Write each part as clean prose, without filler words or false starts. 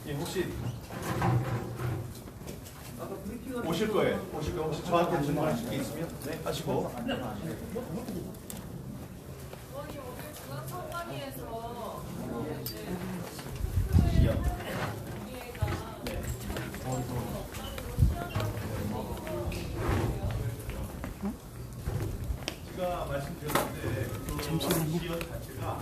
예, 혹시 오실 거예요? 혹시 저한테 질문하실 게 있으면 네 하시고. 어디 오늘 중앙선관위에서 시연. 제가 말씀드렸는데 그 시연 자체가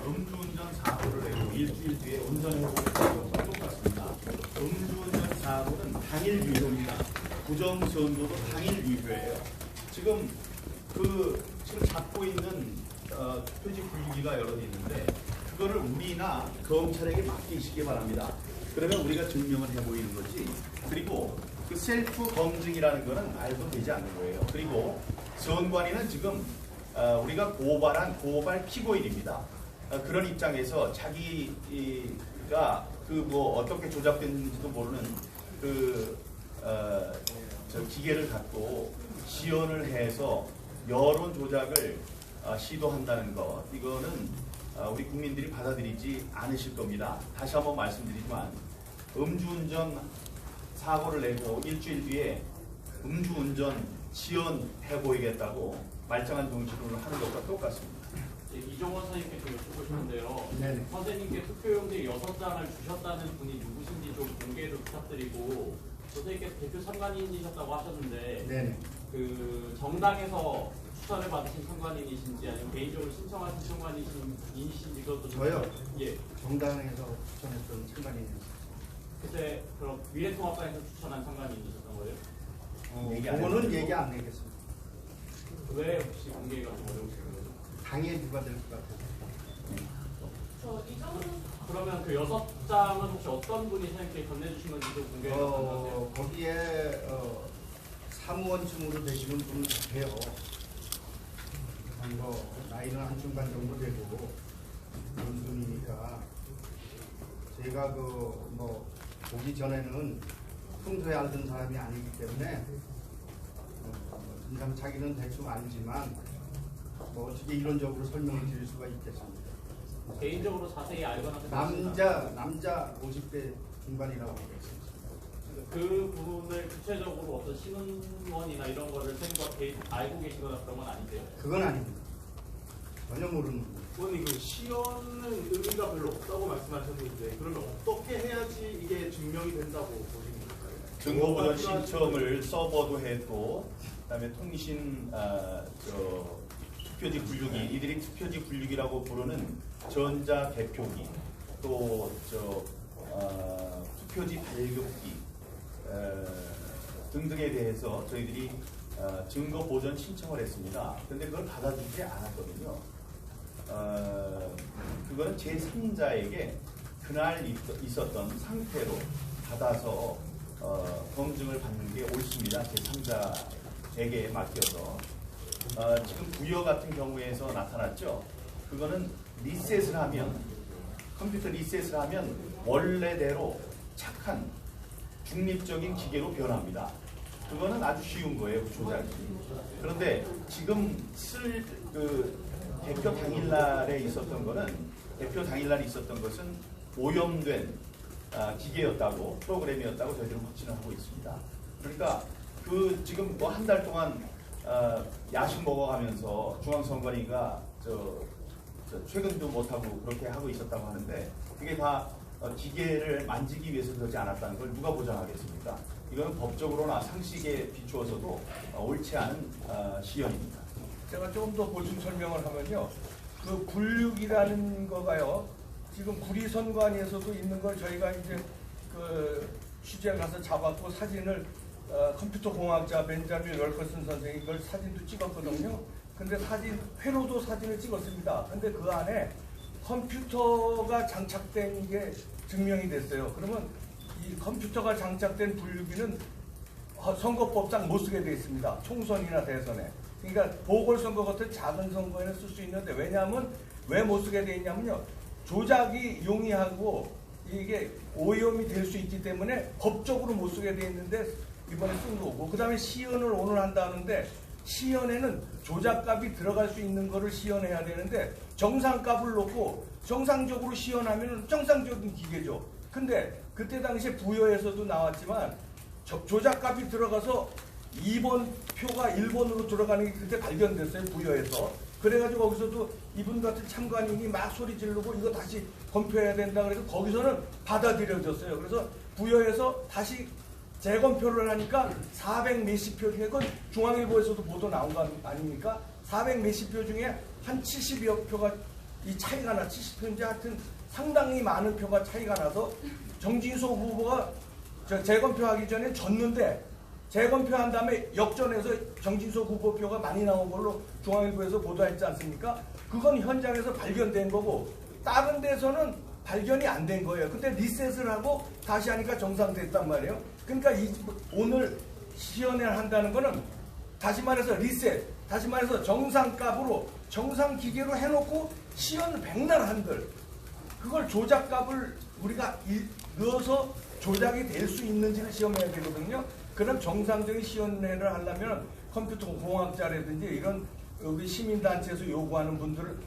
음주운전 사고를 내고 일주일 뒤에 운전해보겠다고 똑같습니다. 음주운전 사고는 당일 유효입니다. 부정선고도 당일 유효예요. 지금 지금 잡고 있는 투표지 분류기가 여러 개 있는데 그거를 우리나 검찰에게 맡기시기 바랍니다. 그러면 우리가 증명을 해보이는 거지. 그리고 그 셀프 검증이라는 거는 말도 되지 않는 거예요. 그리고 선관위는 지금 우리가 고발한 고발 피고인입니다. 그런 입장에서 자기가 어떻게 조작됐는지도 모르는 저 기계를 갖고 지원을 해서 여론 조작을 시도한다는 것, 이거는 우리 국민들이 받아들이지 않으실 겁니다. 다시 한번 말씀드리지만 음주운전 사고를 내고 일주일 뒤에 음주운전 지연해 보이겠다고 말짱한 정치론을 하는 것과 똑같습니다. 이종원 선생님께 좀 여쭤보시는데요. 네네. 선생님께 투표용지 6장을 주셨다는 분이 누구신지 좀 공개를 부탁드리고, 선생님께서 대표 참관인이셨다고 하셨는데, 네네. 그 정당에서 추천을 받으신 참관인이신지 아니면 개인적으로 신청하신 참관인이신지 그것도 좀. 저요? 예. 정당에서 추천했던 참관인이었어요. 그때 그럼 미래통합당에서 추천한 참관인이셨던 거예요? 그거는 얘기 안 내겠습니다. 왜 혹시 공개가 좀 어려우신 거예요? 당해 누가 될 것 같아서. 그러면 그 6장은 혹시 어떤 분이 선생님께 건네주신 건지 좀 공개해 주세요. 거기에 사무원층으로 되시는 분은 돼요. 나이는 한중간 정도 되고 그런 분이니까 제가 보기 전에는 평소에 알던 사람이 아니기 때문에 진상 차기는 대충 알지만 어떻게 이론적으로 설명을 드릴 수가 있겠습니다. 개인적으로 자세히 알거나 남자 50대 중반이라고 하겠습니다. 그 부분을 구체적으로 어떤 신원이나 이런 거를 선생님과 알고 계시거나 그런 건 아니세요? 그건 아닙니다. 전혀 모르는 분. 의원님, 그 시연은 의미가 별로 없다고 말씀하셨는데 그러면 어떻게 해야지 이게 증명이 된다고 보시는 걸까요? 증거보전 신청을 서버도 했고, 그다음에 통신 투표지 분류기, 이들이 투표지 분류기라고 부르는 전자 개표기, 또 투표지 발급기 등등에 대해서 저희들이 증거 보전 신청을 했습니다. 그런데 그걸 받아주지 않았거든요. 그거는 제3자에게 그날 있었던 상태로 받아서 검증을 받는 게 옳습니다. 제3자에게 맡겨서. 지금 부여 같은 경우에서 나타났죠. 그거는 리셋을 하면, 컴퓨터 리셋을 하면 원래대로 착한 중립적인 기계로 변합니다. 그거는 아주 쉬운 거예요, 조작이. 그런데 지금 대표 당일날에 있었던 것은 오염된 기계였다고, 프로그램이었다고 저희들은 확신을 하고 있습니다. 그러니까 지금 한 달 동안 야식 먹어가면서 중앙선관위가 최근도 못하고 그렇게 하고 있었다고 하는데 그게 다 기계를 만지기 위해서 그러지 않았다는 걸 누가 보장하겠습니까? 이거는 법적으로나 상식에 비추어서도 옳지 않은 시연입니다. 제가 조금 더 보충 설명을 하면요. 그 분류기라는 거가요. 지금 구리선관위에서도 있는 걸 저희가 이제 취재를 가서 잡았고 사진을 컴퓨터 공학자 벤자민 웰커슨 선생이 이걸 사진도 찍었거든요. 근데 회로도 사진을 찍었습니다. 근데 그 안에 컴퓨터가 장착된 게 증명이 됐어요. 그러면 이 컴퓨터가 장착된 분류기는 선거법상 못 쓰게 돼 있습니다. 총선이나 대선에. 그러니까 보궐선거 같은 작은 선거에는 쓸 수 있는데, 왜냐하면 왜 못 쓰게 돼 있냐면요. 조작이 용이하고 이게 오염이 될 수 있기 때문에 법적으로 못 쓰게 돼 있는데 이번에 쓴 거고, 그 다음에 시연을 오늘 한다는데 시연에는 조작값이 들어갈 수 있는 거를 시연해야 되는데 정상값을 놓고 정상적으로 시연하면 정상적인 기계죠. 근데 그때 당시에 부여에서도 나왔지만 조작값이 들어가서 2번 표가 1번으로 들어가는 게 그때 발견됐어요. 부여에서. 그래가지고 거기서도 이분 같은 참관인이 막 소리 지르고 이거 다시 검표해야 된다 그래서 거기서는 받아들여졌어요. 그래서 부여에서 다시 재검표를 하니까 400 몇십 표 중에, 그건 중앙일보에서도 보도 나온 거 아닙니까? 400 몇십 표 중에 한 70여 표가 이 차이가 나, 70표인지 하여튼 상당히 많은 표가 차이가 나서 정진석 후보가 재검표하기 전에 졌는데 재검표한 다음에 역전해서 정진석 후보 표가 많이 나온 걸로 중앙일보에서 보도했지 않습니까? 그건 현장에서 발견된 거고 다른 데서는 발견이 안 된 거예요. 근데 리셋을 하고 다시 하니까 정상됐단 말이에요. 그러니까 오늘 시연을 한다는 거는 다시 말해서 리셋, 다시 말해서 정상값으로 정상 기계로 해놓고 시연을 백날 한들 그걸 조작값을 우리가 넣어서 조작이 될 수 있는지를 시험해야 되거든요. 그럼 정상적인 시연회를 하려면 컴퓨터 공학자라든지 이런 여기 시민단체에서 요구하는 분들을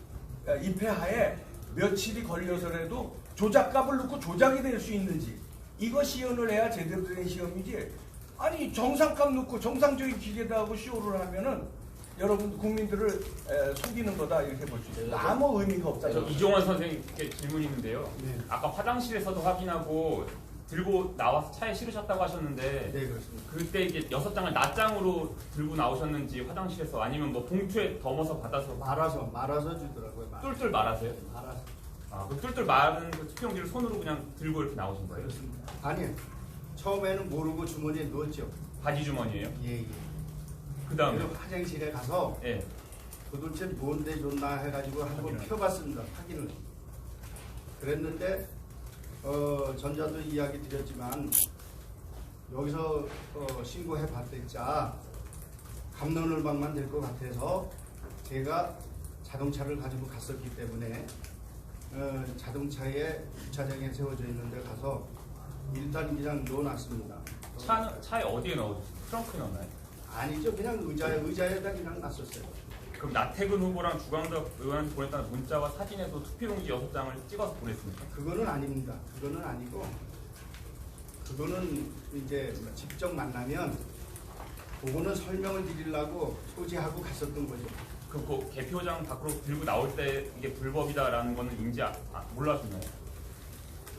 입회하에 며칠이 걸려서라도 조작값을 넣고 조작이 될 수 있는지 이거 시연을 해야 제대로 된 시험이지. 아니 정상값 넣고 정상적인 기계다 하고 시호를 하면은 여러분 국민들을 속이는 거다 이렇게 볼 수 있어요. 아무 의미가 없다. 저 이종원 선생님께 질문이 있는데요. 네. 아까 화장실에서도 확인하고 들고 나와서 차에 실으셨다고 하셨는데 네, 그렇습니다. 그때 이게 6장을 낱장으로 들고 나오셨는지 화장실에서 아니면 뭐 봉투에 담아서 받아서 말아서 주더라고요. 똘똘 말하세요? 말아서. 아, 그 똘똘 마른 그 투표용지를 손으로 그냥 들고 이렇게 나오신 거예요? 그렇습니다. 아니요. 처음에는 모르고 주머니에 넣었죠. 바지 주머니예요? 예, 예. 그 다음에 그리고 화장실에 가서 예. 도대체 뭔데 좋나 해가지고 한번 펴봤습니다. 확인을. 그랬는데 전자도 이야기 드렸지만 여기서 신고해 봤댔자 갑론을박만 될 것 같아서 제가 자동차를 가지고 갔었기 때문에 자동차에 주차장에 세워져 있는 데 가서 일단 그냥 넣어놨습니다. 차에 어디에 넣어주세요? 트렁크에 넣나요? 아니죠. 그냥 의자에다 그냥 놨었어요. 그럼 나태근 후보랑 주광덕 의원한테 보냈다는 문자와 사진에도 투표용지 6장을 찍어서 보냈습니까? 그거는 아닙니다. 그거는 아니고 그거는 이제 직접 만나면 그거는 설명을 드리려고 소지하고 갔었던 거죠. 그 개표장 밖으로 들고 나올 때 이게 불법이다라는 거는 인지 몰라주나요?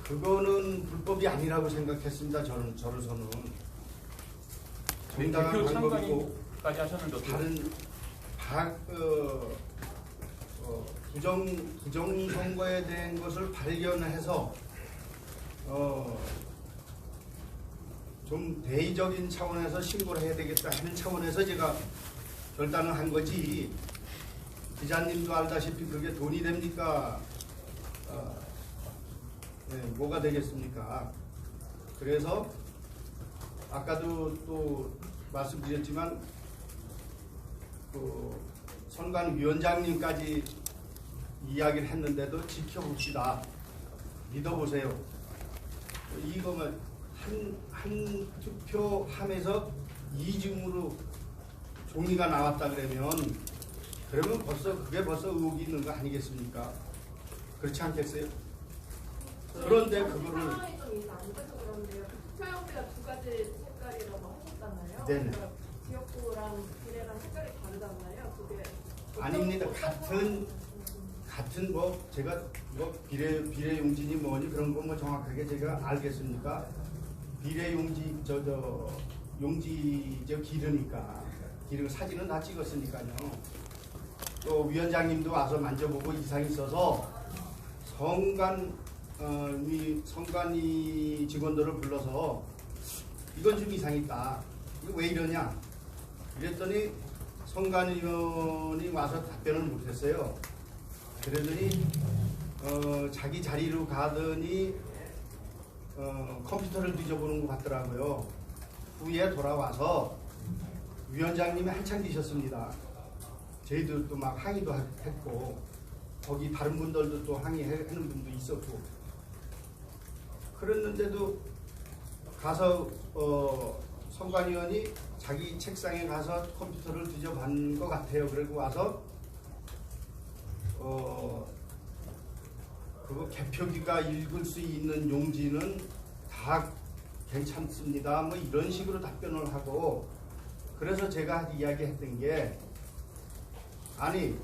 그거는 불법이 아니라고 생각했습니다. 저로서는 정당한 대표 방법이고 참관인까지 하셨는데 어떻게 다른 부정 선거에 대한 것을 발견해서 좀 대의적인 차원에서 신고를 해야 되겠다 하는 차원에서 제가 결단을 한 거지. 기자님도 알다시피 그게 돈이 됩니까? 네, 뭐가 되겠습니까? 그래서 아까도 또 말씀드렸지만 그 선관위원장님까지 이야기를 했는데도 지켜봅시다. 믿어보세요. 이거만 한 투표함에서 이중으로 종이가 나왔다 그러면 그게 벌써 의혹이 있는 거 아니겠습니까? 그렇지 않겠어요? 그런데 그거를 상황이 좀 이해가 안 돼서 그런데요. 투표용지가 두 가지 색깔이라고 하셨잖아요. 네네. 그러니까 지역구랑 비례랑 색깔이 다르잖아요. 그게 아닙니다. 같은 뭐 제가 뭐 비례 용지니 뭐니 그런 거 뭐 정확하게 제가 알겠습니까? 비례 용지 용지 기르니까 기르고 사진은 다 찍었으니까요. 또 위원장님도 와서 만져보고 이상이 있어서 선관위 직원들을 불러서 이건 좀 이상이 있다. 이거 왜 이러냐? 이랬더니 선관위원이 와서 답변을 못했어요. 그러더니 자기 자리로 가더니 컴퓨터를 뒤져보는 것 같더라고요. 후에 돌아와서 위원장님이 한참 계셨습니다. 저희들도 막 항의도 했고 거기 다른 분들도 또 항의하는 분도 있었고 그랬는데도 가서 선관위원이 자기 책상에 가서 컴퓨터를 뒤져본 것 같아요. 그리고 와서 그거 개표기가 읽을 수 있는 용지는 다 괜찮습니다. 뭐 이런 식으로 답변을 하고, 그래서 제가 이야기했던 게, 아니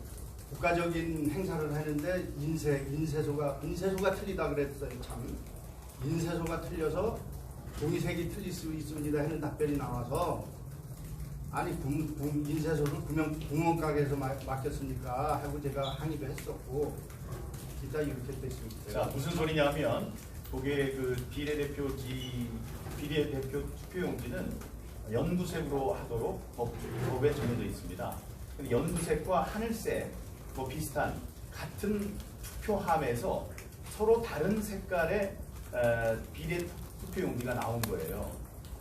국가적인 행사를 하는데 인쇄소가 틀리다 그랬어요. 참 인쇄소가 틀려서 종이색이 틀릴 수 있습니다 하는 답변이 나와서, 아니 인쇄소를 구멍가게에서 맡겼으니까 하고 제가 항의도 했었고, 진짜 이렇게 됐습니다. 자, 무슨 소리냐면 거기에 그 비례대표 투표용지는 연두색으로 하도록 법에 정해져 있습니다. 근데 연두색과 하늘색 뭐 비슷한 같은 투표함에서 서로 다른 색깔의 비례 투표용지가 나온 거예요.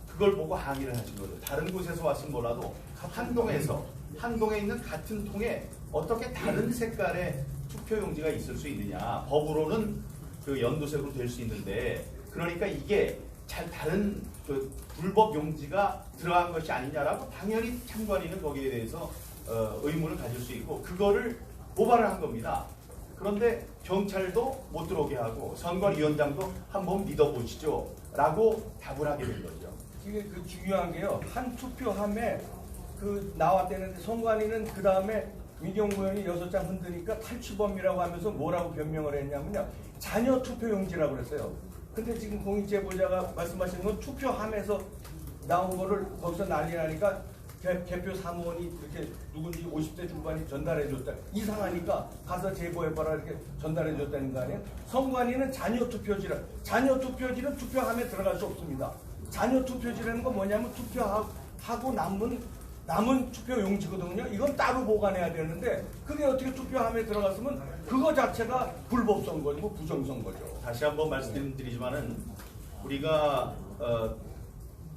그걸 보고 항의를 하신 거죠. 다른 곳에서 왔으면 몰라도 한동에 있는 같은 통에 어떻게 다른 색깔의 투표용지가 있을 수 있느냐. 법으로는 그 연두색으로 될 수 있는데, 그러니까 이게 잘 다른 그 불법 용지가 들어간 것이 아니냐라고 당연히 참관인은 거기에 대해서 의문을 가질 수 있고, 그거를 고발을 한 겁니다. 그런데 경찰도 못 들어오게 하고 선관위원장도 한번 믿어보시죠 라고 답을 하게 된 거죠. 이게 그 중요한 게요. 한 투표함에 그 나왔다는데 선관위는 그 다음에 민경구 의원이 6장 흔드니까 탈취범이라고 하면서 뭐라고 변명을 했냐면요. 자녀 투표용지라고 그랬어요. 근데 지금 공익제보자가 말씀하시는 건 투표함에서 나온 거를 거기서 난리 나니까 개표 사무원이 이렇게 누군지 50대 중반이 전달해줬다. 이상하니까 가서 제보해봐라 이렇게 전달해줬다는 거 아니에요? 선관위는 자녀 투표지는 투표함에 들어갈 수 없습니다. 자녀 투표지라는 건 뭐냐면 투표하고 남은 투표 용지거든요. 이건 따로 보관해야 되는데 그게 어떻게 투표함에 들어갔으면 그거 자체가 불법 선거고 부정 선거죠. 다시 한번 말씀드리지만은 우리가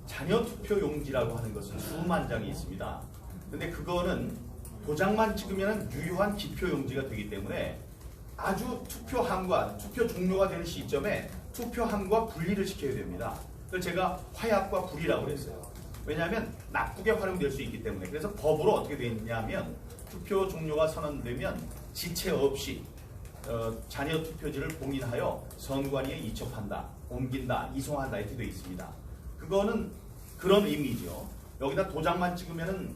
자녀 투표 용지라고 하는 것은 수만 장이 있습니다. 근데 그거는 도장만 찍으면 유효한 기표 용지가 되기 때문에 아주 투표함과 투표 종료가 되는 시점에 투표함과 분리를 시켜야 됩니다. 그래서 제가 화약과 불이라고 그랬어요. 왜냐하면 나쁘게 활용될 수 있기 때문에. 그래서 법으로 어떻게 되어 있냐면 투표 종료가 선언되면 지체 없이 자녀 투표지를 봉인하여 선관위에 이첩한다, 옮긴다, 이송한다 이렇게 되어 있습니다. 그거는 그런 의미죠. 여기다 도장만 찍으면은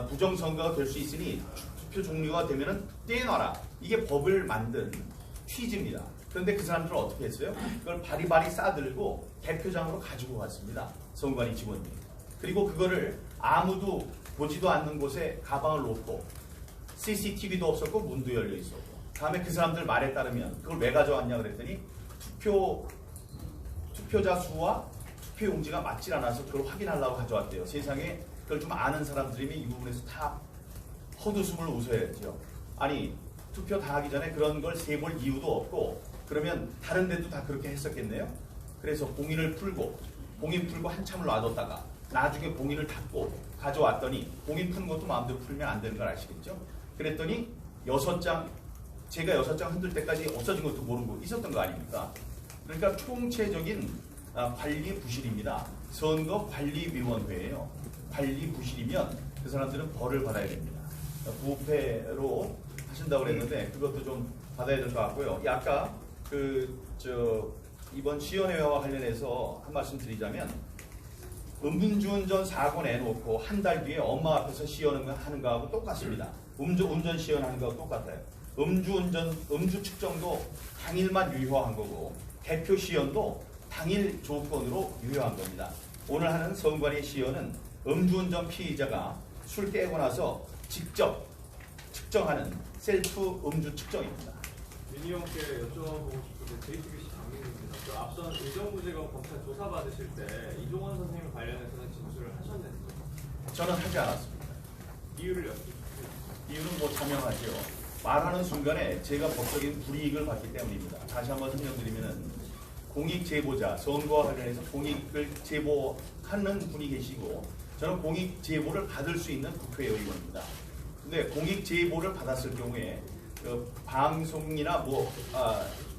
부정선거가 될 수 있으니 투표 종료가 되면은 떼놔라. 이게 법을 만든 취지입니다. 그런데 그 사람들은 어떻게 했어요? 그걸 바리바리 싸들고 대표장으로 가지고 갔습니다. 선관위 직원들이. 그리고 그거를 아무도 보지도 않는 곳에 가방을 놓고 CCTV도 없었고 문도 열려 있었고, 다음에 그 사람들 말에 따르면 그걸 왜 가져왔냐 그랬더니 투표자 수와 투표용지가 맞질 않아서 그걸 확인하려고 가져왔대요. 세상에 그걸 좀 아는 사람들이면 이 부분에서 다 헛웃음을 웃어야죠. 아니 투표 다 하기 전에 그런 걸 세볼 이유도 없고, 그러면 다른 데도 다 그렇게 했었겠네요. 그래서 봉인 풀고 한참을 놔뒀다가 나중에 봉인을 닫고 가져왔더니, 봉인 푸는 것도 마음대로 풀면 안 되는 걸 아시겠죠? 그랬더니 6장, 제가 6장 흔들 때까지 없어진 것도 모르고 있었던 거 아닙니까? 그러니까 총체적인 관리 부실입니다. 선거관리위원회예요. 관리 부실이면 그 사람들은 벌을 받아야 됩니다. 부패로 하신다고 그랬는데 그것도 좀 받아야 될 것 같고요. 아까 이번 시연회와 관련해서 한 말씀 드리자면, 음주운전 사고 내놓고 한 달 뒤에 엄마 앞에서 시연하는 거하고 똑같습니다. 운전 시연하는 거하고 똑같아요. 음주 측정도 당일만 유효한 거고, 대표 시연도 당일 조건으로 유효한 겁니다. 오늘 하는 선관위 시연은 음주운전 피의자가 술 깨고 나서 직접 측정하는 셀프 음주 측정입니다. 민희형께 여쭤보고 싶은데, JTBC 장민입니다. 그 앞선 의정부지검 검찰 조사 받으실 때 이종원 선생님 관련해서는 진술을 하셨는지? 저는 하지 않았습니다. 이유를 이유는 뭐 자명하죠. 말하는 순간에 제가 법적인 불이익을 받기 때문입니다. 다시 한번 설명드리면은, 공익 제보자, 선거와 관련해서 공익을 제보하는 분이 계시고, 저는 공익 제보를 받을 수 있는 국회의원입니다. 근데 공익 제보를 받았을 경우에 그 방송이나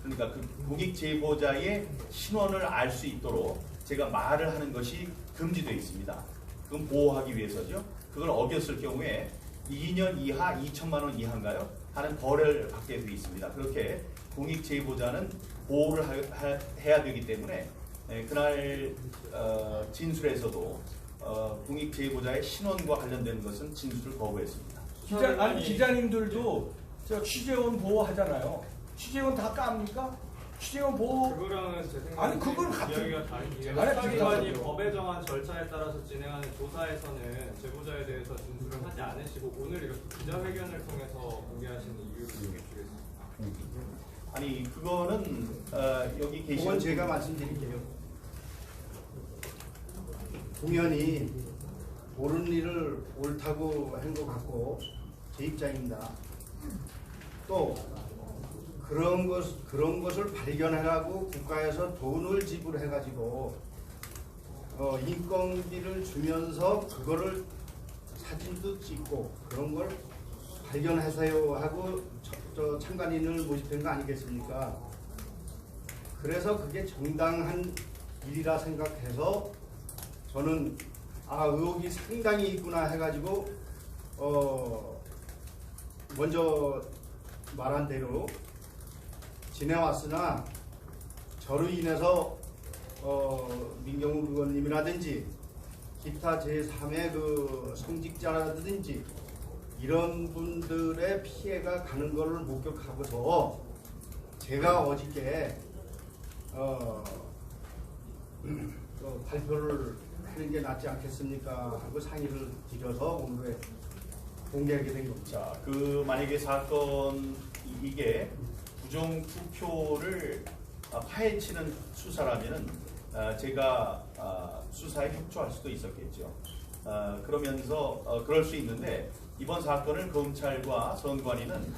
그러니까 그 공익 제보자의 신원을 알 수 있도록 제가 말을 하는 것이 금지되어 있습니다. 그건 보호하기 위해서죠. 그걸 어겼을 경우에 2년 이하 2천만 원 이하인가요? 하는 벌을 받게 되어 있습니다. 그렇게 공익 제보자는 보호를 해야 되기 때문에 그날 진술에서도 공익 제보자의 신원과 관련된 것은 진술을 거부했습니다. 기자님들도 저 취재원 보호하잖아요. 취재원 다 깝니까? 취재원 보호. 그거랑은 제 생각에 아니, 그건 같은- 이야기가 다른 게 아니, 수사기관이 법에 정한 절차에 따라서 진행하는 조사에서는 제보자에 대해서 진술을 하지 않으시고 오늘 이렇게 기자회견을 통해서 공개하시는 이유를 여쭤보겠습니다. 아니 그거는 여기 계신 그건 제가 말씀드릴게요. 공연히 옳은 일을 옳다고 한 것 같고 제 입장입니다. 또 그런 것을 발견하라고 국가에서 돈을 지불해가지고 인건비를 주면서 그거를 사진도 찍고 그런 걸 발견하세요 하고 저 참관인을 모집한 거 아니겠습니까? 그래서 그게 정당한 일이라 생각해서 저는 의혹이 상당히 있구나 해가지고 먼저 말한 대로 지내왔으나 저로 인해서 민경욱 의원님이라든지 기타 제3의 그 성직자라든지 이런 분들의 피해가 가는 것을 목격하고서 제가 어저께 발표를 하는 게 낫지 않겠습니까 하고 상의를 드려서 오늘에 공개하게 된 겁니다. 자, 그 만약에 사건 이게 부정 투표를 파헤치는 수사라면은 제가 수사에 협조할 수도 있었겠죠. 그러면서 그럴 수 있는데 이번 사건을 검찰과 선관위는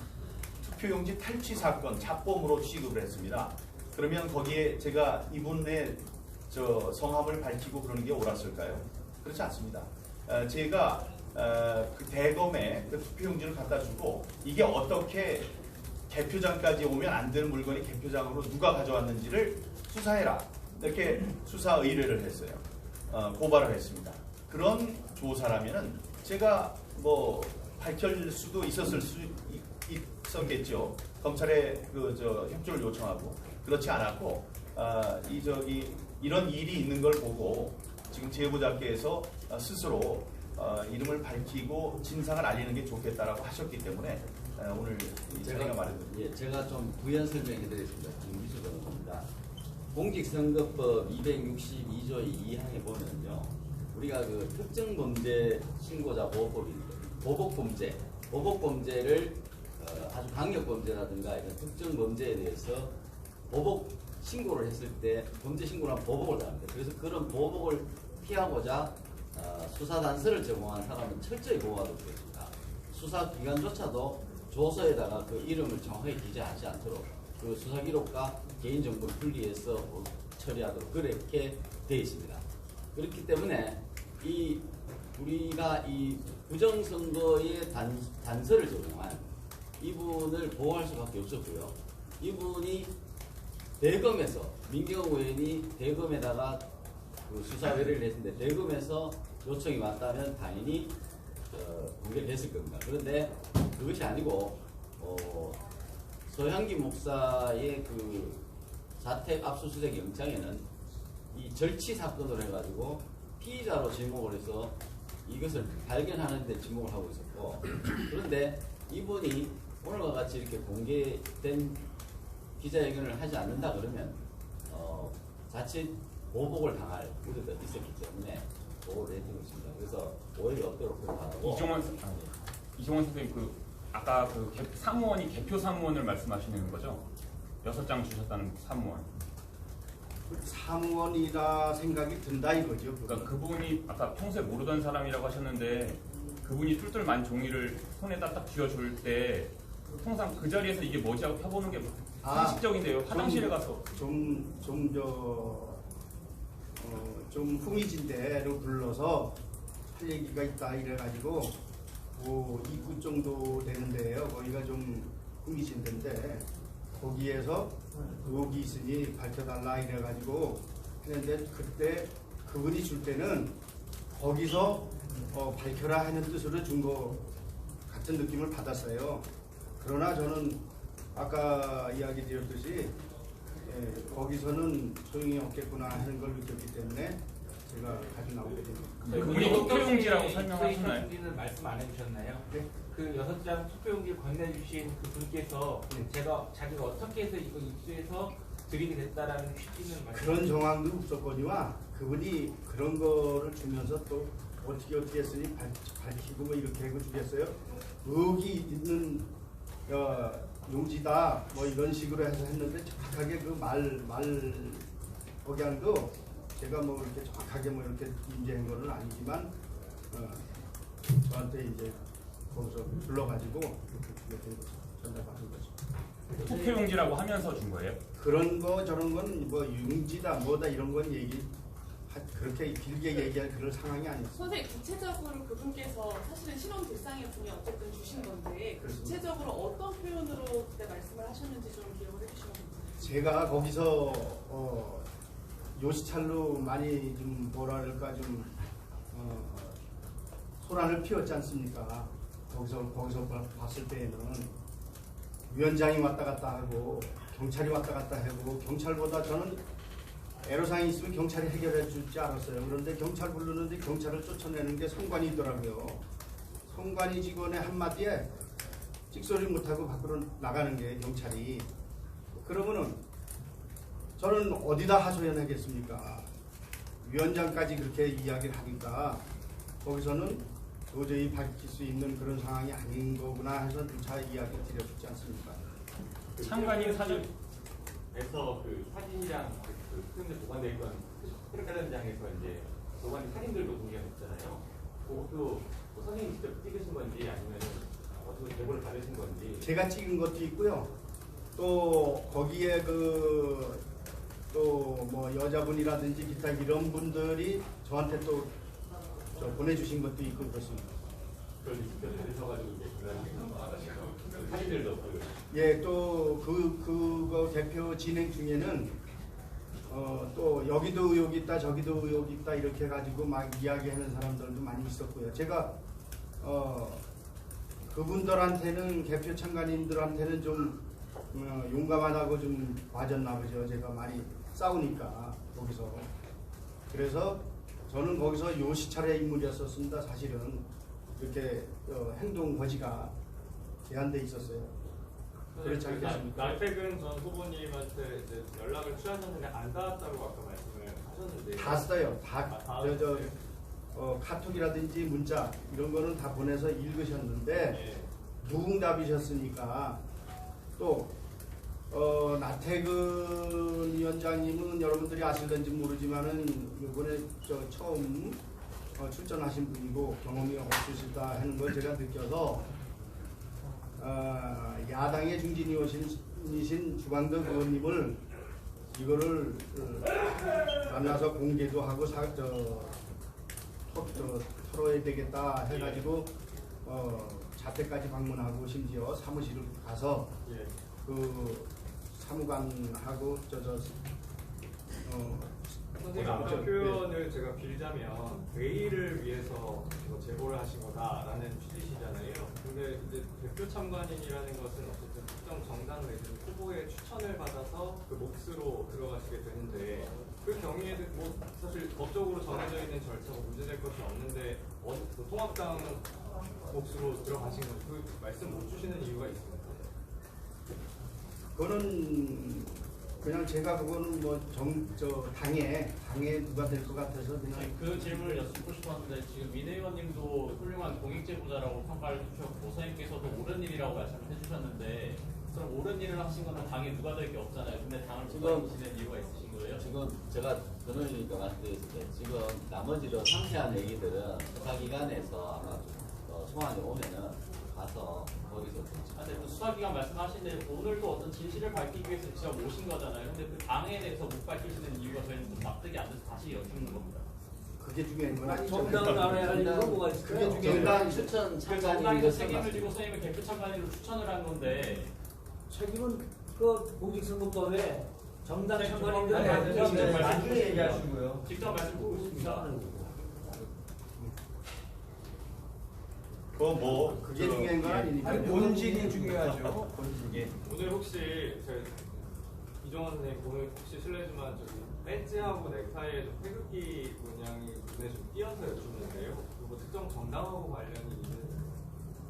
투표용지 탈취 사건 잡범으로 취급을 했습니다. 그러면 거기에 제가 이분의 성함을 밝히고 그러는 게 옳았을까요? 그렇지 않습니다. 제가 그 대검에 그 투표용지를 갖다 주고 이게 어떻게 개표장까지 오면 안 되는 물건이 개표장으로 누가 가져왔는지를 수사해라 이렇게 수사 의뢰를 했어요. 고발을 했습니다. 그런 조사라면은 제가 뭐 밝힐 수도 있었겠죠. 검찰에 협조를 요청하고 그렇지 않았고 이런 일이 있는 걸 보고 지금 제보자께서 스스로 이름을 밝히고 진상을 알리는 게 좋겠다라고 하셨기 때문에 오늘 이 자리가 마련됩니다. 예, 제가 좀 부연 설명해드리겠습니다. 김기수 변호사입니다. 공직선거법 262조 2항에 보면요, 우리가 그 특정 범죄 신고자 보호법인데 보복범죄를 아주 강력 범죄라든가 이런 특정 범죄에 대해서 보복 신고를 했을 때 범죄 신고를 하면 보복을 당합니다. 그래서 그런 보복을 피하고자 수사 단서를 제공한 사람은 철저히 보호하도록 되어 있습니다. 수사 기관조차도 조서에다가 그 이름을 정확하게 기재하지 않도록 그 수사 기록과 개인 정보를 분리해서 처리하도록 그렇게 되어 있습니다. 그렇기 때문에 우리가 이 부정선거의 단서를 제공한 이분을 보호할 수밖에 없었고요. 이분이 대검에서 민경욱 의원이 대검에다가 그 수사 의뢰를 했는데 대검에서 요청이 왔다면 당연히 공개됐을 겁니다. 그런데 그것이 아니고 서향기 목사의 그 자택 압수수색 영장에는 이 절취 사건으로 해가지고 피의자로 지목을 해서 이것을 발견하는 데 지목을 하고 있었고, 그런데 이분이 오늘과 같이 이렇게 공개된 기자회견을 하지 않는다 그러면 자칫 보복을 당할 우려가 있었기 때문에 보호를 해주고 있습니다. 그래서 오해가 없도록 바라고. 이종원 선생님 아까 사무원이 개표 사무원을 말씀하시는 거죠? 6장 주셨다는 사무원. 사무원이라 생각이 든다 이거죠. 그러니까 그분이 아까 평소에 모르던 사람이라고 하셨는데 그분이 툴툴만 종이를 손에다 딱 쥐어줄 때 통상 그 자리에서 이게 뭐지 하고 펴보는 게 상식적인데요. 화장실에 가서 좀 후미진대로 불러서 할 얘기가 있다 이래가지고 입구 정도 되는데요. 거기가 좀 후미진대인데 거기에서 의혹이 있으니 밝혀달라 이래가지고 했는데 그때 그분이 줄 때는 거기서 밝혀라 하는 뜻으로 준 거 같은 느낌을 받았어요. 그러나 저는 아까 이야기 드렸듯이 거기서는 소용이 없겠구나 하는 걸 느꼈기 때문에 제가 가지고 나오게 됩니다. 그분이 투표용지라고 설명하셨나요? 투표용지는 말씀 안 해주셨나요? 네. 그 6장 투표용지 건네주신 그 분께서 네. 자기가 어떻게 해서 이거 입수해서 드리게 됐다라는 취지는 그런 정황도 없었거니와 그분이 그런 거를 주면서 또 어떻게 했으니 밝히고 뭐 이렇게 하고 주겠어요? 의혹이 있는 용지다 뭐 이런 식으로 해서 했는데 정확하게 그 말 억양도 제가 뭐 이렇게 정확하게 뭐 이렇게 인지한 거는 아니지만 저한테 이제 거기서 불러가지고 이렇게 전달받은 거죠. 투표용지라고 하면서 준 거예요? 그런 거 저런 건 뭐 용지다 뭐다 이런 건 그렇게 길게 얘기할 그런 상황이 아니었어요. 선생님 구체적으로 그분께서 사실은 신원 대상의 분이 어쨌든 주신 건데 그렇습니다. 구체적으로 어떤 표현으로 그때 말씀을 하셨는지 좀 기억을 해주시면 좋겠어요. 제가 거기서 요시찰로 많이 좀 뭐랄까 좀 소란을 피웠지 않습니까? 거기서 봤을 때에는 위원장이 왔다 갔다 하고 경찰이 왔다 갔다 하고 경찰보다 저는 애로사항이 있으면 경찰이 해결해 줄 줄 알았어요. 그런데 경찰 부르는데 경찰을 쫓아내는 게 성관이더라고요. 성관이 직원의 한마디에 찍소리 못하고 밖으로 나가는 게 경찰이. 그러면은 저는 어디다 하소연하겠습니까? 위원장까지 그렇게 이야기를 하니까 거기서는 도저히 밝힐 수 있는 그런 상황이 아닌 거구나 해서 누차 이야기를 드려주지 않습니까? 참관인 사진 에서 그 사진이랑 그 수용대 보관돼 있던 트레카len장에서 이제 보관 사진들도 공개가 됐잖아요. 그것도 뭐 선생님 직접 찍으신 건지 아니면 어떻게 제보를 받으신 건지. 제가 찍은 것도 있고요. 또 거기에 또 뭐 여자분이라든지 기타 이런 분들이 저한테 또 보내주신 것도 있고 그렇습니다. 그걸 직접 받으셔가지고 이제 그런 사진들도 예, 또 그거 개표 진행 중에는 또 여기도 의혹 있다 저기도 의혹 있다 이렇게 해가지고 막 이야기하는 사람들도 많이 있었고요. 제가 그분들한테는 개표 참관인들한테는 좀 용감하다고 좀 봐줬나 보죠. 제가 많이 싸우니까 거기서. 그래서 저는 거기서 요시찰의 인물이었었습니다. 사실은 이렇게 행동 거지가 제한돼 있었어요. 그렇지 않겠습니까? 날백은 전 후보님한테 이제 연락을 취하셨는데 안 닿았다고 아까 말씀을 하셨는데 다 써요. 닿았어요? 카톡이라든지 문자 이런 거는 다 보내서 읽으셨는데 무응답이셨으니까 또 나태근 위원장님은 여러분들이 아실는지 모르지만은 이번에 처음 출전하신 분이고 경험이 없으시다 하는 걸 제가 느껴서 야당의 중진이신 주광덕 의원님을 이거를 만나서 공개도 하고 털어야 되겠다 해가지고 자택까지 방문하고 심지어 사무실을 가서 그 사무관하고 선생님 아까 표현을 제가 빌자면 회의를 위해서 제보를 하신 거다라는 취지시잖아요. 근데 이제 대표 참관인이라는 것은 어쨌든 특정 정당 내지는 후보의 추천을 받아서 그 몫으로 들어가시게 되는데 그 경위에도 뭐 사실 법적으로 정해져 있는 절차가 문제될 것이 없는데 통합당 몫으로 들어가신 건 그 말씀 못 주시는 이유가 있습니까? 그거는 그냥 제가 그거는 뭐 당에 누가 될 것 같아서 그냥 그 질문을 여쭙고 싶었는데 지금 민 의원님도 훌륭한 공익제보자라고 평가를 해주셨고 선생님께서도 옳은 일이라고 말씀을 해주셨는데 그럼 옳은 일을 하신 거는 당에 누가 될 게 없잖아요. 근데 당을 지금 이유가 있으신 거예요? 지금 제가 변호인이니까 말씀드릴 때 지금 나머지로 상세한 얘기들은 수사기관에서 아마 소환이 오면은 가서 거기서 근데 그 수사기관 말씀하시는데 오늘도 어떤 진실을 밝히기 위해서 직접 오신 거잖아요. 근데 그 당에 대해서 못 밝히시는 이유가 저희는 좀 납득이 안 돼서 다시 여쭙는 겁니다. 그게 중요한 건 아니죠. 정당을 안 해야 되는 뭐가 있을까요? 그게 중요한 추천 그 참관인 정당에서 책임을 지고 선생님을 개표 참관인으로 추천을 한 건데 책임은 그 공직선거법에 정당 참관인들 나중에 얘기하시고요. 직접 말씀 듣고 있습니다. 그게 중요한 건 아니니까. 아니 본질이 중요하죠. 본질이. 오늘 혹시 저희 이종원 선생님 오늘 혹시 실례지만 저기 배지하고 넥타이에 좀 태극기 문양이 눈에 좀 띄어서 여쭙는데요. 그거 특정 정당하고 관련이 있는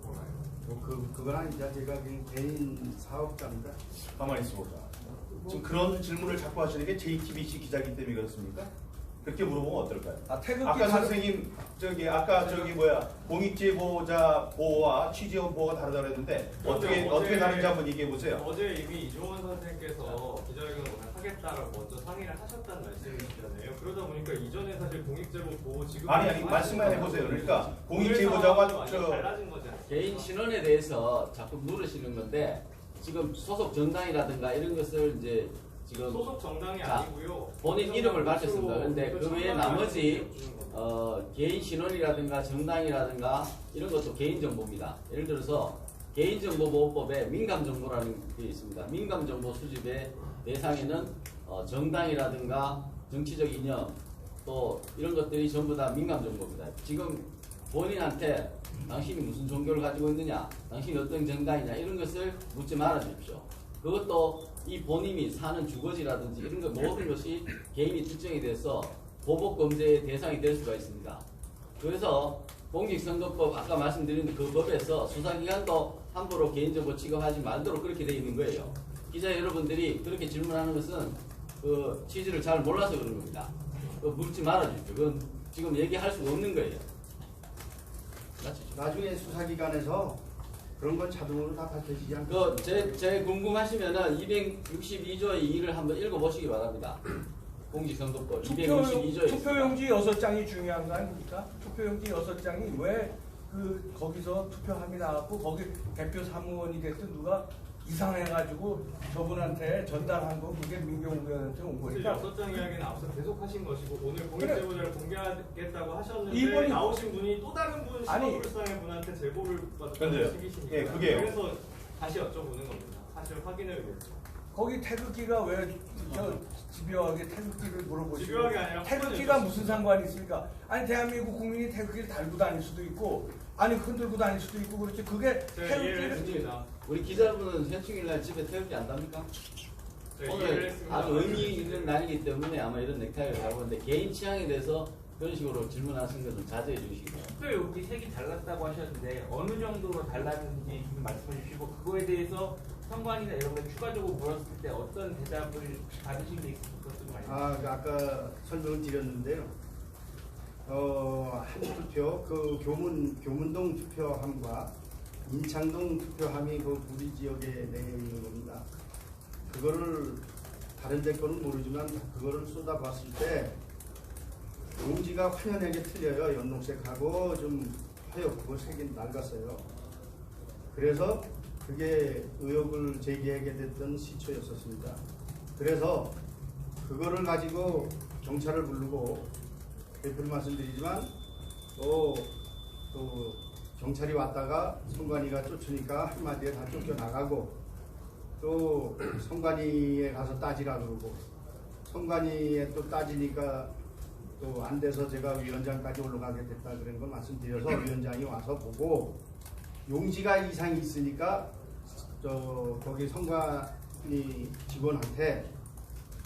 건가요? 그건 아니죠. 제가 그냥 개인 사업자입니다. 가만히 있어보자. 지금 그런 질문을 자꾸 하시는 게 JTBC 기자기 때문에 그렇습니까? 그렇게 물어보면 어떨까요? 태극기 아까 선생님 아까 공익제보자 보호와 취재원 보호가 다르다고 했는데 어떻게 다른지 한번 얘기해 보세요. 어제 이미 이종원 선생님께서 기자회견을 오늘 하겠다라고 먼저 상의를 하셨다는 말씀이시잖아요. 그러다 보니까 이전에 사실 공익제보 보호 지금 아니 말씀만 해보세요. 그러니까 공익제보자가 달라진 거잖아요. 개인 신원에 대해서 자꾸 물으시는 건데 지금 소속 정당이라든가 이런 것을 이제 지금 소속 정당이 자, 아니고요. 본인 이름을 밝혔습니다. 그런데 그 외에 나머지 여쭈는 겁니다. 개인 신원이라든가 정당이라든가 이런 것도 개인정보입니다. 예를 들어서 개인정보보호법에 민감정보라는 게 있습니다. 민감정보 수집의 대상에는 정당이라든가 정치적 이념 또 이런 것들이 전부 다 민감정보입니다. 지금 본인한테 당신이 무슨 종교를 가지고 있느냐, 당신이 어떤 정당이냐 이런 것을 묻지 말아 주십시오. 그것도 이 본인이 사는 주거지라든지 이런 것 모든 것이 개인이 특정이 돼서 보복범죄의 대상이 될 수가 있습니다. 그래서 공직선거법 아까 말씀드린 그 법에서 수사기관도 함부로 개인정보 취급하지 말도록 그렇게 되어 있는 거예요. 기자 여러분들이 그렇게 질문하는 것은 그 취지를 잘 몰라서 그런 겁니다. 묻지 말아주십시오. 그건 지금 얘기할 수가 없는 거예요. 나중에 수사기관에서 그런 건 자동으로 다 밝혀지지 않고. 제 궁금하시면은 262조의 2를 한번 읽어보시기 바랍니다. 공직선거법 262조에 투표용지 6장이 중요한 거 아닙니까? 투표용지 6장이 왜 거기서 투표함이 나왔고 거기 대표 사무원이 됐든 누가 이상해가지고 저분한테 전달한 거 그게 민경우한테 온 거니까. 6장 이야기는 앞서 계속 하신 것이고 오늘 공익제보자를 공개하겠다고 하셨는데 이분이 나오신 분이 또 다른 분 신원불상의 분한테 제보를 받았다는 식이시니까 예, 그게요. 그래서 다시 여쭤보는 겁니다. 사실 확인을 위해서. 거기 태극기가 왜 집요하게 태극기를 물어보시고 집요하게 아니라 태극기가 무슨 상관이 있습니까? 아니 대한민국 국민이 태극기를 달고 다닐 수도 있고 아니 흔들고 다닐 수도 있고 그렇지 그게 제가 이해를 태극기를 했습니다. 우리 기자분은 현충일날 집에 태극기 안 답니까? 제가 이해를 오늘 했습니다. 아주 의미 있는 날이기 때문에 아마 이런 넥타이를 하고 있는데 개인 취향에 대해서 그런 식으로 질문하시는 것은 자제해 주시기 바랍니다. 투표 용지 색이 달랐다고 하셨는데 어느 정도로 달랐는지 좀 말씀해 주시고 그거에 대해서 선관위나 이런 걸 추가적으로 물었을 때 어떤 대답을 받으신 게 있었을까 좀 말씀해 주세요. 아까 설명을 드렸는데요. 한 투표 그 교문동 투표함과 인창동 투표함이 그 우리 지역에 내려 있는 겁니다. 그거를 다른 데 거는 모르지만 그거를 쏟아봤을 때 용지가 환연하게 틀려요. 연록색하고 좀 하얗고 색이 낡았어요. 그래서 그게 의혹을 제기하게 됐던 시초였었습니다. 그래서 그거를 가지고 경찰을 부르고 대표를 말씀드리지만 또 경찰이 왔다가 선관위가 쫓으니까 한마디에 다 쫓겨나가고 또 선관위에 가서 따지라 그러고 선관위에 또 따지니까 또 안 돼서 제가 위원장까지 올라가게 됐다 그런 걸 말씀드려서 위원장이 와서 보고 용지가 이상이 있으니까 거기 선관위 직원한테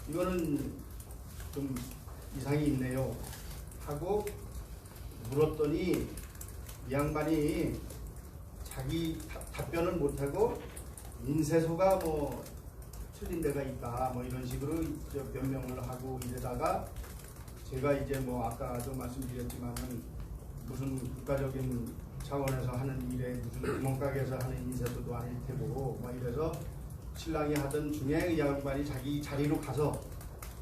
이거는 좀 이상이 있네요 하고 물었더니 이 양반이 자기 답변을 못하고 인쇄소가 뭐 틀린 데가 있다 뭐 이런 식으로 변명을 하고 이러다가 제가 이제 뭐 아까도 말씀드렸지만은 무슨 국가적인 차원에서 하는 일에 무슨 구멍가게에서 하는 인쇄소도 아닐 테고 뭐 이래서 신랑이 하던 중에 이 양반이 자기 자리로 가서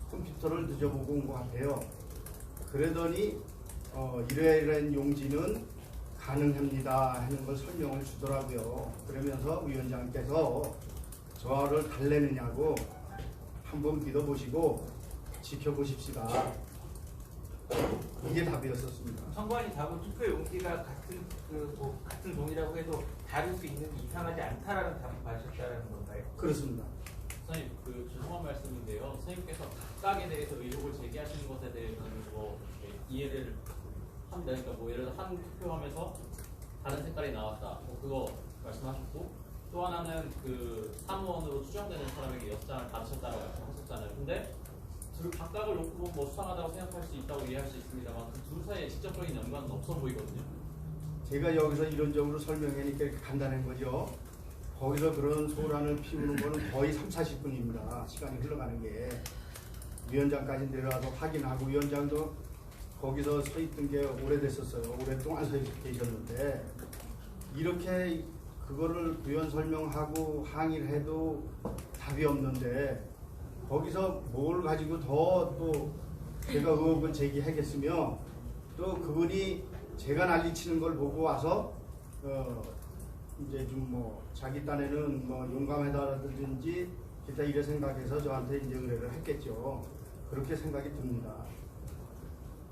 컴퓨터를 뒤져보고 온 것 같아요. 그러더니 이러이러한 용지는 가능합니다 하는 걸 설명을 주더라고요. 그러면서 위원장께서 저를 달래느냐고 한번 믿어보시고 지켜보십시다. 이게 답이었었습니다. 선관위 답은 투표 용지가 같은 종이라고 해도 다를 수 있는 게 이상하지 않다라는 답을 받으셨다는 건가요? 그렇습니다. 선생님, 죄송한 말씀인데요. 선생님께서 각각에 대해서 의혹을 제기하시는 것에 대해서는 뭐 이해를 합니다. 그러니까 뭐 예를 들어 한 투표함에서 다른 색깔이 나왔다. 뭐 그거 말씀하셨고 또 하나는 그 사무원으로 추정되는 사람에게 6장을 받으셨다고 말씀하셨잖아요. 근데 둘 각각을 놓고 보면 뭐 수상하다고 생각할 수 있다고 이해할 수 있습니다만 그 둘 사이에 직접적인 연관은 없어 보이거든요. 제가 여기서 이론적으로 설명하니까 이렇게 간단한 거죠. 거기서 그런 소란을 피우는 거는 거의 30-40분입니다. 시간이 흘러가는 게. 위원장까지 내려와서 확인하고 위원장도 거기서 서 있던 게 오래됐었어요. 오랫동안 서 계셨는데 이렇게 그거를 부연 설명하고 항의를 해도 답이 없는데 거기서 뭘 가지고 더 또 제가 의혹을 제기하겠으며 또 그분이 제가 난리치는 걸 보고 와서 이제 좀 뭐 자기 딴에는 뭐 용감하다라든지 기타 이래 생각해서 저한테 이제 의뢰를 했겠죠. 그렇게 생각이 듭니다.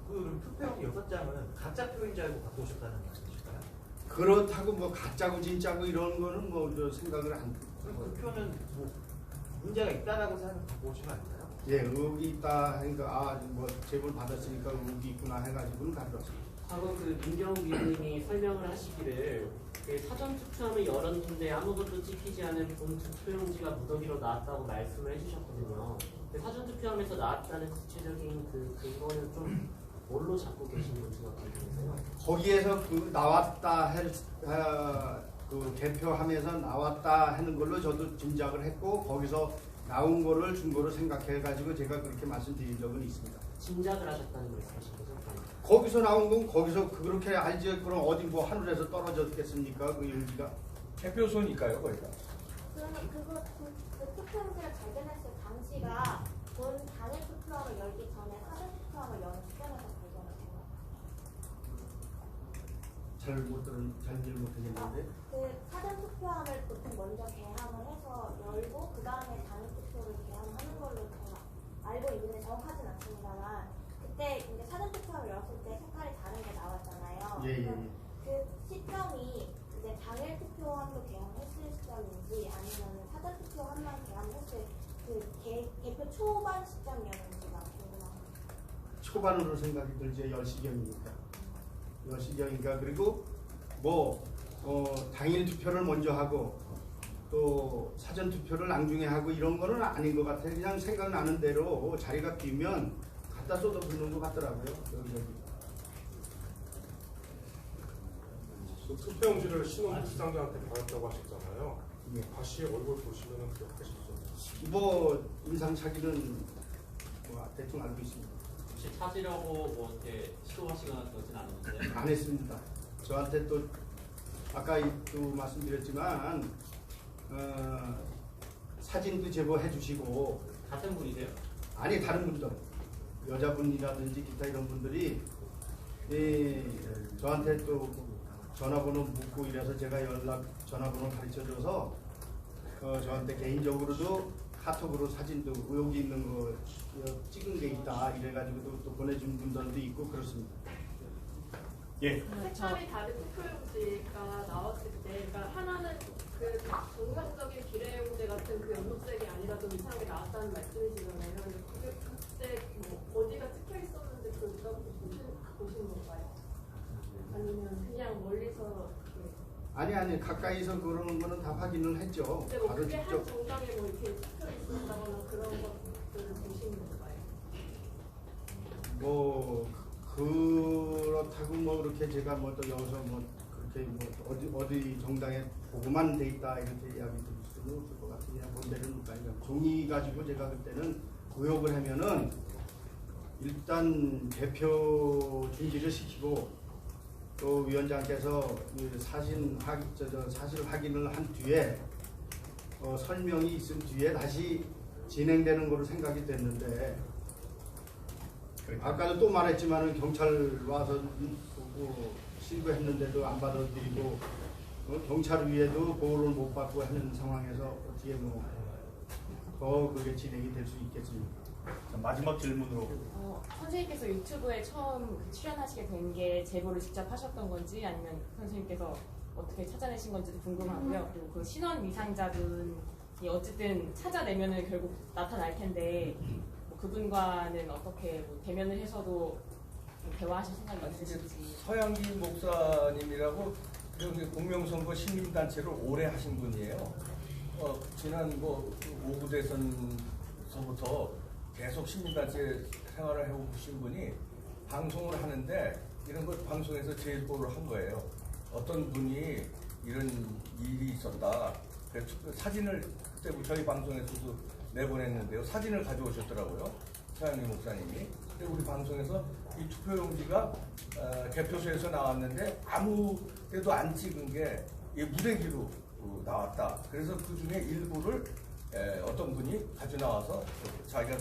그 투표용지 6장은 가짜 표인 줄 알고 갖고 오셨다는 말씀이실까요? 그렇다고 뭐 가짜고 진짜고 이런 거는 뭐 저 생각을 안. 그 표는 뭐 문제가 있다라고 생각하고 갖고 오신 거 아닌가요? 예, 의혹이 있다 하니까 뭐 제보를 받았으니까 의혹이 있구나 해가지고는 가져왔습니다. 과거 그 민경욱 위원님이 설명을 하시기를 그 사전 투표함을 열었는데 아무것도 찍히지 않은 본 투표용지가 무더기로 나왔다고 말씀을 해주셨거든요. 그 사전 투표함에서 나왔다는 구체적인 그 근거는 좀 뭘로 잡고 계시는 건지 궁금해서요. 거기에서 그 나왔다 그 개표하면서 나왔다 하는 걸로 저도 짐작을 했고 거기서 나온 거를 준거로 생각해가지고 제가 그렇게 말씀드린 적은 있습니다. 짐작을 하셨다는 말씀이신 거죠? 거기서 나온 건 거기서 그렇게 알지 그럼 어디 뭐 하늘에서 떨어졌겠습니까 그 용지가? 개표소니까요 거기가. 그러면 그 투표용지를 발견했을 당시가 본 당일 투표함을 열기 전에 사전 투표함을 여는 시점에서 발견하신 거예요? 잘 못하겠는데. 그 사전 투표함을 보통 먼저 개함을 해서 열고 그 다음에 당일 투표를 개함하는 걸로 제가 알고 있는데 정확하진 않습니다만 그때 이제 사전 투표함을 열었을 때 색깔이 다른 게 나왔잖아요. 예. 그 시점이 이제 당일 투표함도 개함했을 시점인지 아니면 사전 투표함만 개함했을 그 개표 초반 시점이었는지가 궁금합니다. 초반으로 생각이 들죠. 10시경이니까. 10시경이니까 그리고 뭐 당일 투표를 먼저 하고 또 사전 투표를 나중에 하고 이런 거는 아닌 것 같아요. 그냥 생각나는 대로 자리가 비면 갖다 쏟아 붓는 것 같더라고요. 여기저기. 그 투표용지를 신원 부상자한테 받았다고 하셨잖아요. 예. 다시 얼굴 보시면 기억하시죠? 뭐 인상 차기는 뭐 대충 알고 있습니다. 혹시 찾으려고 뭐 이렇게 시도하시거나 그러진 않았는데? 안 했습니다. 저한테 또 아까 또 말씀드렸지만 사진도 제보해 주시고. 같은 분이세요? 아니 다른 분들 여자분이라든지 기타 이런 분들이 저한테 또 전화번호 묻고 이래서 제가 전화번호 가르쳐줘서 저한테 개인적으로도 카톡으로 사진도 의혹이 있는 거 찍은 게 있다 이래가지고 또 보내준 분들도 있고 그렇습니다. 예. 색깔이 다른 투표용지가 나왔을 때, 그러니까 하나는 그 정상적인 비례용지 같은 그 연두색이 아니라 좀 이상하게 나왔다는 말씀이시잖아요. 근데 그때 뭐 어디가 찍혀 있었는데 그걸 보신 건가요? 아니면 그냥 멀리서 아니 가까이서 그러는 거는 다 확인을 했죠. 근데 뭐 바로 그게 직접. 한 정당에 뭐 이렇게 찍혀 있었다거나 그런 것들을 보신 건가요? 뭐 그렇다고 뭐 그렇게 제가 뭐 또 여기서 뭐 그렇게 뭐 어디 정당에 보고만 돼 있다 이렇게 이야기 드릴 수는 없을 것 같아요. 그냥 본 데는 그러니까 종이 가지고 제가 그때는 의혹을 하면은 일단 개표 중지를 시키고 또 위원장께서 사실 확인을 한 뒤에 설명이 있은 뒤에 다시 진행되는 거로 생각이 됐는데 아까도 또 말했지만은 경찰 와서 보고 신고했는데도 안 받아들이고 경찰 위에도 보호를 못 받고 하는 상황에서 어떻게 뭐 더 그게 진행이 될 수 있겠습니까? 마지막 질문으로. 선생님께서 유튜브에 처음 출연하시게 된 게 제보를 직접 하셨던 건지 아니면 선생님께서 어떻게 찾아내신 건지도 궁금하고요. 그리고 그 신원 위상자분이 어쨌든 찾아내면은 결국 나타날 텐데 뭐 그분과는 어떻게 뭐 대면을 해서도 대화하실 생각이 있으신지. 서양기 목사님이라고 여기 공명선거 시민단체를 오래 하신 분이에요. 지난 오구 대선서부터 계속 시민단체 생활을 해오신 분이 방송을 하는데 이런 걸 방송에서 제보를 한 거예요. 어떤 분이 이런 일이 있었다. 그래서 사진을 그때 저희 방송에서도 내보냈는데요. 사진을 가져오셨더라고요. 서양리 목사님이. 근데 우리 방송에서 이 투표용지가 개표소에서 나왔는데 아무 때도 안 찍은 게 무대기로 나왔다. 그래서 그 중에 일부를 어떤 분이 가져 나와서 자기가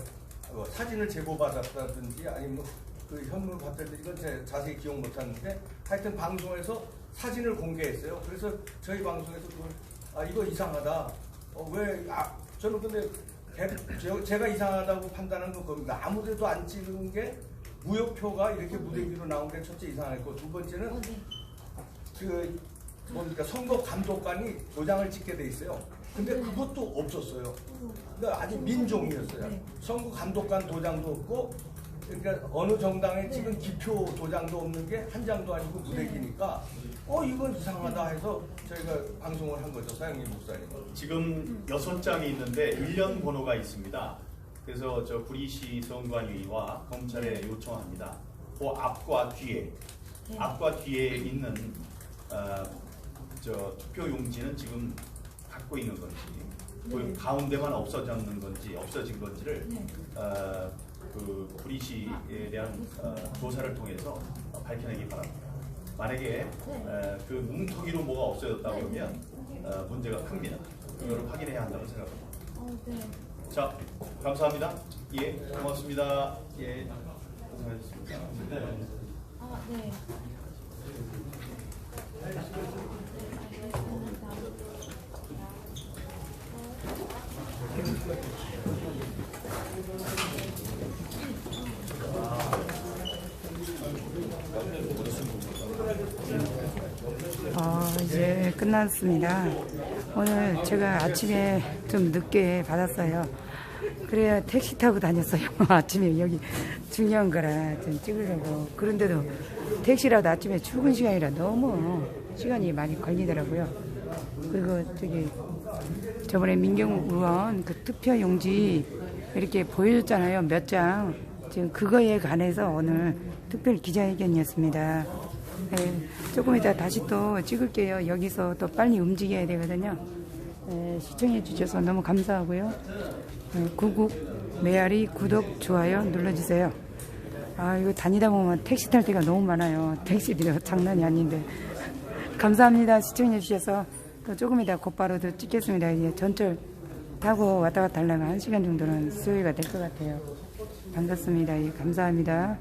사진을 제보받았다든지 아니면 그 현물 받았다든지 이건 제가 자세히 기억 못하는데 하여튼 방송에서 사진을 공개했어요. 그래서 저희 방송에서 그걸 이거 이상하다. 저는 근데 제가 이상하다고 판단한 건 겁니다. 아무데도 안 찍은 게 무효표가 이렇게 무대기로 나온 게 첫째 이상했고 두 번째는 선거 감독관이 도장을 찍게 돼 있어요. 근데 그것도 없었어요. 그러니까 아주 민종이었어요. 선거 감독관 도장도 없고 그러니까 어느 정당에 찍은 기표 도장도 없는 게 한 장도 아니고 무대기니까 이건 이상하다 해서 저희가 방송을 한 거죠. 서양리 목사님. 지금 6장이 있는데 1년 번호가 있습니다. 그래서 저 구리시 선관위와 검찰에 요청합니다. 그 앞과 뒤에 있는 투표용지는 지금 갖고 있는 건지 그 가운데만 없어진 건지를 그 구리시에 대한 조사를 통해서 밝혀내기 바랍니다. 만약에 그 뭉텅이로 뭐가 없어졌다고 하면 문제가 큽니다. 그걸 확인해야 한다고 생각합니다. 자, 감사합니다. 예, 고맙습니다. 예, 고생하셨습니다. 네. 이제 끝났습니다. 오늘 제가 아침에 좀 늦게 받았어요. 그래야 택시 타고 다녔어요. 아침에 여기 중요한 거라 좀 찍으려고. 그런데도 택시라도 아침에 출근 시간이라 너무 시간이 많이 걸리더라고요. 그리고 저번에 민경욱 의원 그 투표용지 이렇게 보여줬잖아요. 몇 장. 지금 그거에 관해서 오늘 특별 기자회견이었습니다. 네, 조금 이따 다시 또 찍을게요. 여기서 또 빨리 움직여야 되거든요. 네, 시청해 주셔서 너무 감사하고요. 구국 메아리 구독 좋아요 눌러주세요. 이거 다니다 보면 택시 탈 때가 너무 많아요. 택시비도 장난이 아닌데. 감사합니다. 시청해 주셔서 또 조금 이따 곧바로 또 찍겠습니다. 이제 전철 타고 왔다 갔다 하려면 1시간 정도는 소요가 될 것 같아요. 반갑습니다. 예, 감사합니다.